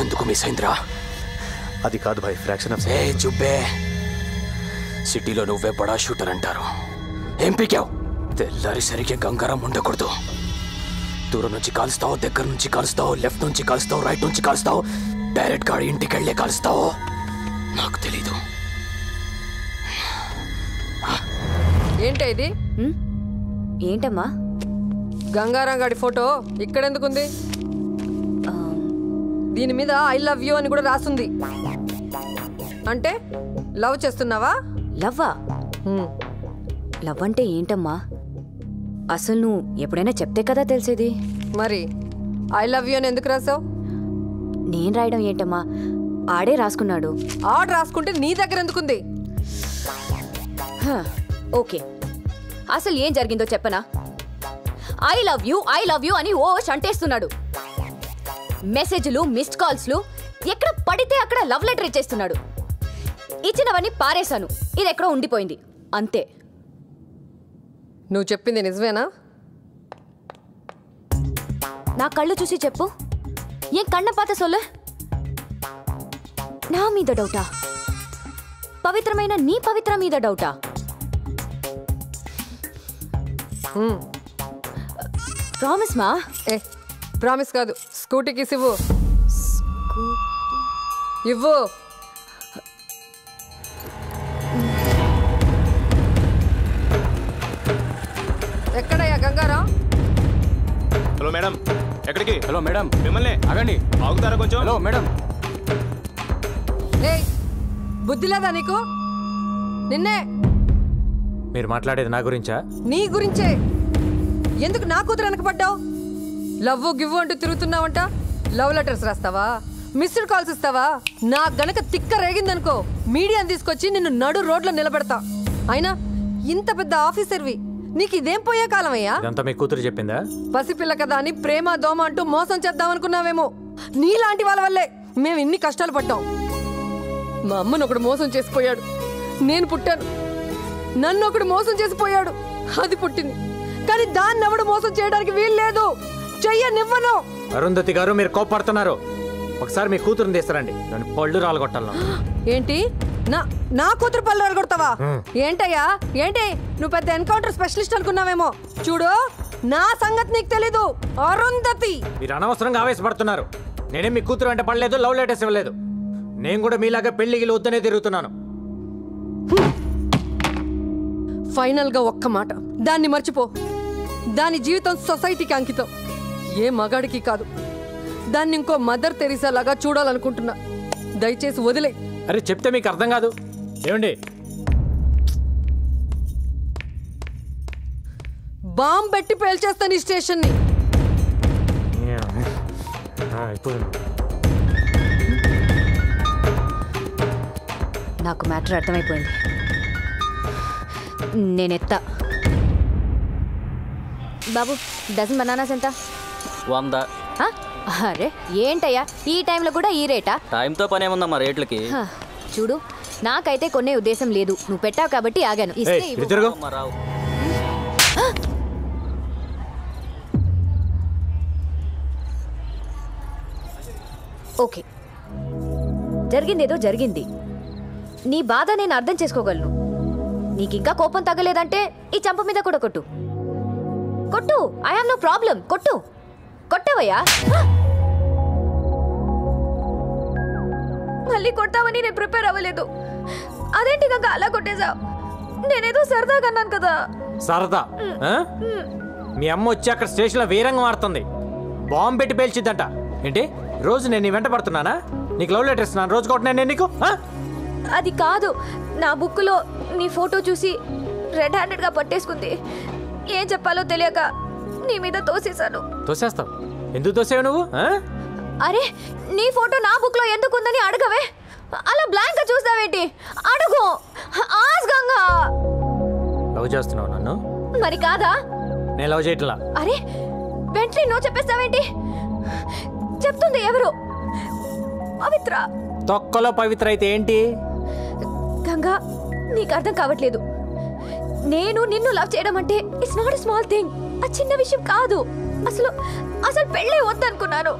ఎందుకు మిస్ అయిందిరా? అది కాదు భాయ్, ఫ్రాక్షన్ ఆఫ్ చుబ్బే. సిటీలో నువ్వే బడా షూటర్ అంటారు. ఏం పీకావు? తెల్లారి సరిగ్గా గంగారం ఉండకూడదు. దూరం నుంచి కాలుస్తావు, దగ్గర నుంచి కాలుస్తావు, లెఫ్ట్ నుంచి కాలుస్తావు, రైట్ నుంచి కాలుస్తావు, డైరెక్ట్ గాడి ఇంటికి వెళ్ళే కాలుస్తావు. నాకు తెలీదు. ఏంటి ఇది? ఏంటమ్మా? గంగారాం గాడి ఫోటో ఇక్కడెందుకుంది? దీని మీద ఐ లవ్ యూ అని కూడా రాస్తుంది. అంటే లవ్ చేస్తున్నావా? లవ్వా? లవ్ అంటే ఏంటమ్మా? అసలు నువ్వు ఎప్పుడైనా చెప్తే కదా తెలిసేది. మరి ఐ లవ్ యూ అని ఎందుకు రాసావు? నేను రాయడం ఏంటమ్మా, ఆడే రాసుకున్నాడు. ఆడ రాసుకుంటే నీ దగ్గర ఎందుకుంది? ఓకే, అసలు ఏం జరిగిందో చెప్పనా? ఐ లవ్ యూ అని ఓ అంటేస్తున్నాడు. మెసేజ్లు, మిస్డ్ కాల్స్లు, ఎక్కడ పడితే అక్కడ లవ్ లెటర్ ఇచ్చేస్తున్నాడు. ఇచ్చినవన్నీ పారేశాను, ఇది ఎక్కడో ఉండిపోయింది అంతే. నువ్వు చెప్పింది నిజమేనా? నా కళ్ళు చూసి చెప్పు. ఏం కన్న పాత సొల్ల? నా మీద డౌటా? పవిత్రమైన నీ పవిత్ర మీద డౌటా? ప్రామిస్ మా? ప్రామిస్ కాదు, స్కూటీకి ఇవ్వు. ఇవ్వు. ఎక్కడయ్యా గంగారాం? హలో మేడం, ఎక్కడికి? హలో మేడం, మిమ్మల్ని ఆగండి. ఆగుతారా కొంచెం? Hello madam. బుద్ధి లేదా నీకు? నిన్నే. మీరు మాట్లాడేది నా గురించా? నీ గురించే. ఎందుకు నా కూతురు వెనకపడ్డావు? లవ్ గివ్వు అంటూ తిరుగుతున్నావంట. లవ్ లెటర్స్ రాస్తావా? మిస్డ్ కాల్స్ ఇస్తావా? నా గనక తిక్క రేగిందనుకో, మీడియాని తీసుకొచ్చి నిన్ను నడు రోడ్లో నిలబెడతా. అయినా ఇంత పెద్ద ఆఫీసర్వి, నీకు ఇదేం పోయే కాలం అయ్యా? ఇదంతా మీ కూతురు చెప్పిందా? పసిపిల్ల కదా అని ప్రేమ దోమ అంటూ మోసం చేద్దామనుకున్నావేమో. నీలాంటి వాళ్ళ వల్లే మేము ఇన్ని కష్టాలు పడ్డాం. మా అమ్మను ఒకడు మోసం చేసిపోయాడు, నేను పుట్టాను. నన్ను ఒకడు మోసం చేసిపోయాడు, అది పుట్టింది. కానీ దాన్ని ఎవడు మోసం చేయడానికి వీలు లేదు. చెయ్యనివ్వను. అరుంధతి గారు, మీరు కోపడుతున్నారు. ఒకసారి మీ కూతురుని తీస్తారండి, దాన్ని పళ్ళు రాలగొట్టాలను. ఏంటి? నా కూతురు పళ్ళు రాలగొడతావా? ఏంటయ్యా ఏంటి? నువ్వు పెద్ద ఎన్కౌంటర్ స్పెషలిస్ట్ అనుకున్నావేమో. చూడు, నా సంగతి నీకు తెలీదు. అరుంధతి, మీరు అనవసరంగా ఆవేశపడుతున్నారు. నేనేం మీ కూతురు అంటే పడలేదు, లవ్ లెటర్స్ ఇవ్వలేదు. నేను కూడా మీలాగా పెళ్లికి వద్దనే తిరుగుతున్నాను. ఫైనల్ గా ఒక్క మాట, దాన్ని మర్చిపో. దాని జీవితం సొసైటీకి అంకితం, ఏ మగాడికి కాదు. దాన్ని ఇంకో మదర్ తెరీసా లాగా చూడాలనుకుంటున్నా. దయచేసి వదిలే. అరే చెప్తే మీకు అర్థం కాదు. ఏమండి, బాంబు పెట్టి పేల్చేస్తాను ఈ స్టేషన్ ని. నాకు మ్యాటర్ అర్థమైపోయింది. నేనెత్తా. బాబు, డజన్ బనానాస్ ఎంత? 100. అరే ఏంటయ్యా, ఈ టైంలో కూడా ఈ రేటా? టైంతో పని ఏముందమ్మా రేట్లకి? చూడు, నాకైతే కొనే ఉద్దేశం లేదు. నువ్వు పెట్టావు కాబట్టి ఆగాను. రావు. ఓకే, జరిగిందేదో జరిగింది. నీ బాధ నేను అర్థం చేసుకోగలను. నీకింకా కోపం తగ్గలేదంటే ఈ చంప మీద కూడా కొట్టు. కొట్టు, ఐ హావ్ నో ప్రాబ్లం. కొట్టు. కొట్టవయ్యా. మళ్ళీ కొట్టావని నేను ప్రిపేర్ అవ్వలేదు. అదేంటి గంగ అలా కొట్టేశావు? నేనేదో సరదాగా అన్నాను కదా. సరదా? మీ అమ్మ వచ్చి అక్కడ స్టేషన్లో వీరంగం ఆడుతుంది. బాంబు పెట్టి పేల్చిద్దంట. ఏంటి, రోజు నేను నీ వెంట పడుతున్నానా? నీకు లవ్ లెటర్ ఇస్తున్నాను, రోజు కొట్టినా నేను నీకు? అది కాదు, నా బుక్లో నీ ఫోటో చూసి రెడ్ హ్యాండెడ్గా పట్టేసుకుంది. ఏం చెప్పాలో తెలియక నీ మీద తోసేశాను. తోసేస్తావు? ఎందుకు తోసేవు నువ్వు? అరే, నీ ఫోటో నా బుక్లో ఎందుకు ఉందని అడగవే. అలా బ్లాంక్ గా చూస్తావేంటి? అడుగు. ఆస్గంగా లవ్ చేస్తున్నావు నన్ను? మరి కాదా? నేను లవ్ చేయట్లా. అరే, వెంటనే నో చెప్పేస్తావేంటి? చెప్తుంది ఎవరు? పవిత్ర. తొక్కలో పవిత్ర అయితే ఏంటి? గంగా, నీకు అర్థం కావట్లేదు. నేను నిన్ను లవ్ చేయడం అంటే it's not a small thing. ఆ చిన్న విషయం కాదు. అసలు అసలు పెళ్ళే వద్దనుకున్నాను.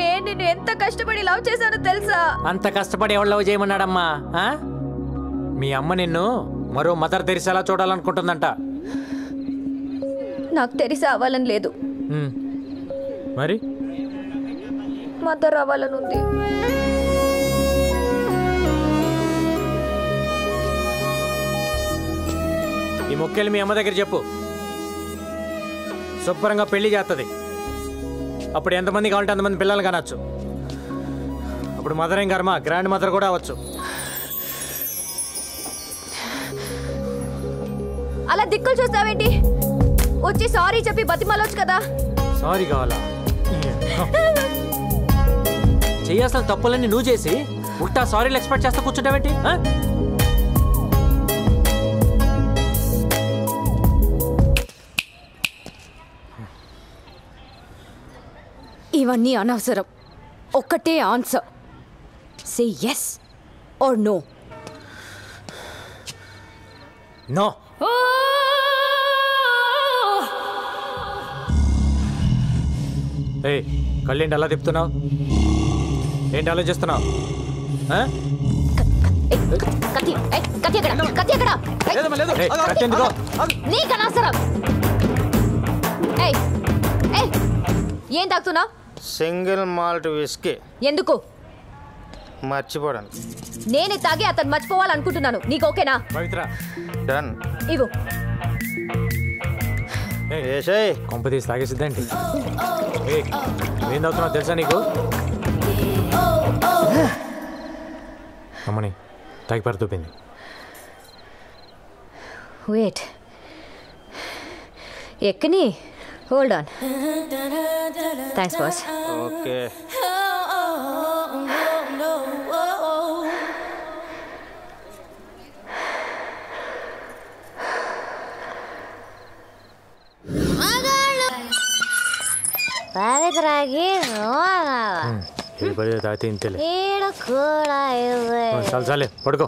నేను నిన్ను ఎంత కష్టపడి లవ్ చేశానో తెలుసా? అంత కష్టపడి ఎవరు లవ్ చేయమన్నాడమ్మా? మీ అమ్మ నిన్ను మరో మదర్ తెరిసేలా చూడాలనుకుంటుందంట. నాకు తెరిసే అవ్వాలని లేదు, మరి మదర్ అవ్వాలని ఉంది. ఈ మొక్కలు మీ అమ్మ దగ్గర చెప్పు, శుభ్రంగా పెళ్లి చేస్తుంది. అప్పుడు ఎంతమంది కావాలంటే అంతమంది పిల్లలు కానొచ్చు. అప్పుడు మదర్ ఏం కర్మ, గ్రాండ్ మదర్ కూడా అవ్వచ్చు. అలా దిక్కులు చూస్తావేంటి? వచ్చి సారీ చెప్పి బతిమాలొచ్చు కదా. సారీ కావాలా? చెయ్యాల్సిన తప్పులన్నీ నువ్వు చేసి ఉట్టా సారీలు ఎక్స్పెక్ట్ చేస్తా కూర్చుంటావేంటి? ఇవన్నీ అనవసరం. ఒక్కటే answer, say yes or no. No. ఏయ్, కళ్ళేంటి అలా తిప్పుతున్నావు? ఏంటి ఆలోచిస్తున్నావు? ఏం తాగుతున్నావు? Single malt whisky. ఎందుకు? మర్చిపోవడానికి. నేనే తాగి అతను మర్చిపోవాలనుకుంటున్నాను. నీకు ఓకేనా? పవిత్ర, డన్. ఇవ్వు. కొంప తీసి తాగేసిద్దేంటి? ఏం తాగుతున్నావు తెలుసా నీకు? అమ్మని తాగి పరుతూపింది. వెయిట్, ఎక్కని. Hold on. Thanks boss. Okay. పవిత్రకి తాగితే ఇంతలే. ఈడు కూడా చాలు చాలే, పడుకో.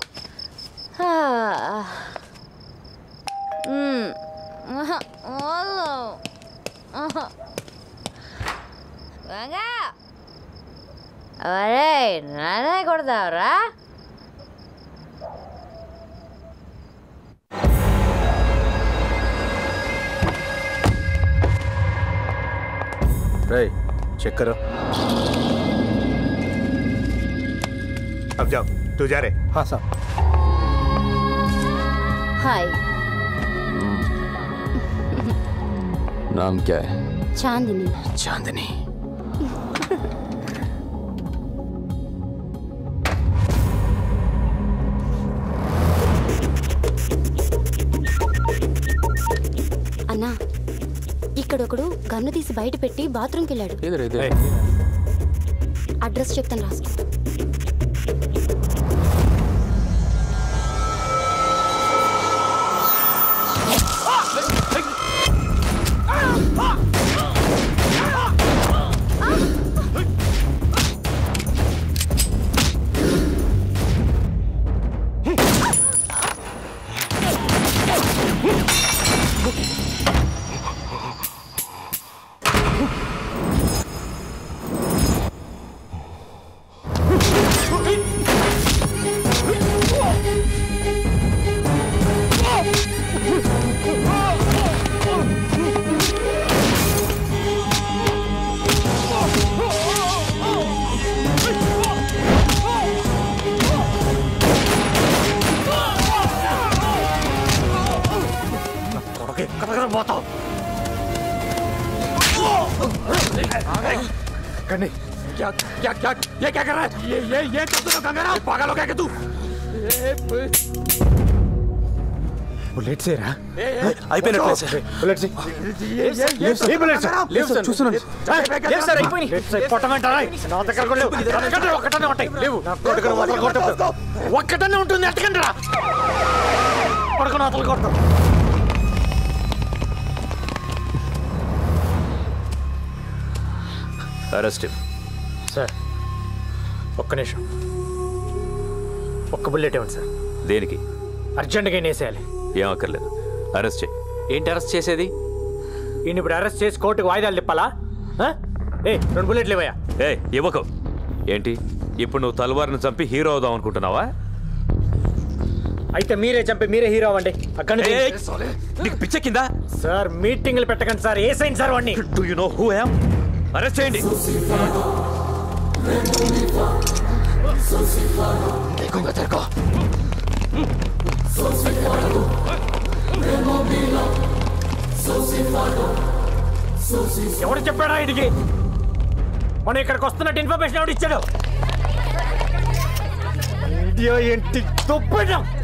అరే నానే కొడతావురా? चेक करो. अब जाओ, तू जा रहे? हाँ साहब. हाय. नाम क्या है? चांदनी. चांदनी. అన్నా, ఇక్కడొకడు గన్ను తీసి బయట పెట్టి బాత్రూమ్కి వెళ్ళాడు. అడ్రస్ చెప్తాను, రాసుకో. क्या क्या क्या ये क्या कर रहा है? ये कर दो कंगारा, पागल हो गया क्या तू? बुलेट से रहा. అయిపోయిన ప్లేస్. बुलेट से. ये बुलेट से. लेफ्ट से చూస్తున్నాను. లేదు సార్, అయిపోయినాయి. పొట్టమంటారా? నా దగ్గర కూడా లేవు. ఒక్కటనే ఉంటాయి. లేవు. ఒక్కటనే ఉంటుంది. ఎట్టకంటారా? పడుకుని అతలు కొడతాం. అరెస్ట్. సార్ ఒక్క నిమిషం, ఒక్క బుల్లెట్ ఇవ్వండి సార్. దేనికి? అర్జెంటుగా వేసేయాలి. ఏం అక్కర్లేదు, అరెస్ట్ చేయి. ఏంటి అరెస్ట్ చేసేది? ఈయన ఇప్పుడు అరెస్ట్ చేసి కోర్టుకు వాయిదాలు తిప్పాలా? ఏ 2 బుల్లెట్లు ఇవ్వయా. ఏ ఇవ్వకు. ఏంటి ఇప్పుడు నువ్వు తల్వార్ని చంపి హీరో అవుదాం అనుకుంటున్నావా? అయితే మీరే చంపి మీరే హీరో అవ్వండి. అక్కడ నీకు పిచ్చెక్కిందా? సార్ మీటింగ్లు పెట్టకండి సార్. ఏ సైన్ సార్ వాడిని? Do you know who I am? Arrest చేయండి. ఎవరు చెప్పాడా ఇదికి? మనం ఇక్కడికి వస్తున్నట్టు ఇన్ఫర్మేషన్ ఎవరు ఇచ్చాడు? ఇండియా ఏంటి తొప్పడం?